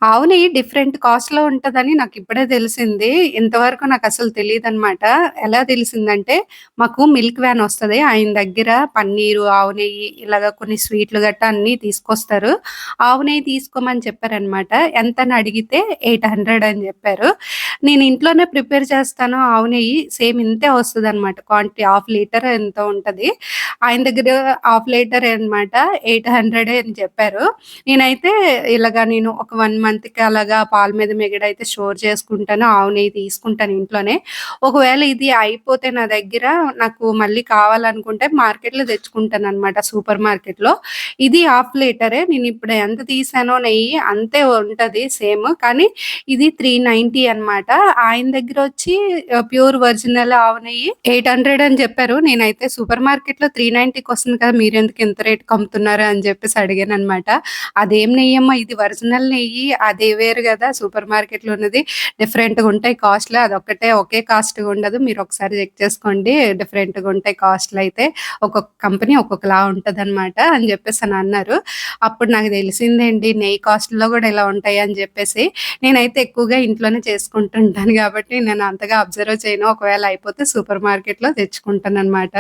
ఆవు నెయ్యి డిఫరెంట్ కాస్ట్‌లో ఉంటదని నాకిప్పుడే తెలిసింది. ఇంతవరకు నాకసలు తెలీదనమాట. ఎలా తెలిసిందంటే, మాకు మిల్క్ వ్యాన్ ఒస్తది. ఆయన దగ్గర పన్నీరు, ఆవు నెయ్యి ఇలాగ కొన్ని స్వీట్లు గట్టా అన్నీ తీసుకొస్తారు. ఆవు నెయ్యి తీసుకోమని చెప్పారనమాట. ఎంతని అడిగితే 800 అని జెప్పారు. నేను ఇంట్లోనే ప్రిపేర్ చేస్తాను ఆవు నెయ్యి. సేమ్ ఇంతే వస్తదనమాట. క్వాంటిటీ హాఫ్ లీటర్ ఎంతో ఉంటది. ఆయన దగ్గర హాఫ్ లీటరే అనమాట. 800 అని చెప్పారు. నేనైతే నేను ఒక 1 మంత్‌కి అలాగా పాల మీద మిగడైతే స్టోర్ చేసుకుంటాను. ఆవు నెయ్యి తీసుకుంటాను ఇంట్లోనే. ఒకవేళ ఇది అయిపోతే నా దగ్గర నాకు మళ్ళీ కావాలనుకుంటే మార్కెట్‌లో తెచ్చుకుంటాననమాట సూపర్ మార్కెట్‌లో. ఇది హాఫ్ లీటరే. నేనిప్పుడు ఎంత తీసానో నెయ్యి అంతే ఉంటది సేమ్. కానీ ఇది 390 అనమాట. ఆయన దగ్గరొచ్చి ప్యూర్ ఒరిజినల్ ఆవు నెయ్యి 800 అని చెప్పారు. నేనైతే సూపర్ మార్కెట్‌లో 390కొస్తుంది కదా! మీరెందుకు ఇంత రేట్‌కి అమ్ముతున్నారు అని చెప్పేసి అడిగాననమాట. అదేం నెయ్యమ్మా ఇది ఒరిజినల్ నెయ్యి. అది వేరు గదా! సూపర్ మార్కెట్‌లో ఉన్నది డిఫరెంట్‌గుంటాయి కాస్ట్‌లు. అదొక్కటే ఒకే కాస్ట్‌గా ఉండదు. మీరొకసారి చెక్ చేసుకోండి. డిఫరెంట్‌గుంటాయి కాస్ట్‌లయితే. ఒక్కొక్క కంపెనీ ఒక్కొక్కలా ఉంటదనమాట అని జెప్పేసనన్నారు. అప్పుడు నాకు తెలిసిందేంటి నెయ్యి కాస్ట్‌లో గూడా ఇలా ఉంటాయి అని జెప్పేసి. నేనైతే ఎక్కువగా ఇంట్లోనే చేసుకుంటుంటాను గాబట్టి నేను అంతగా అబ్జర్వ్ చేయను. ఒకవేళ అయిపోతే సూపర్ మార్కెట్‌లో తెచ్చుకుంటాననమాట.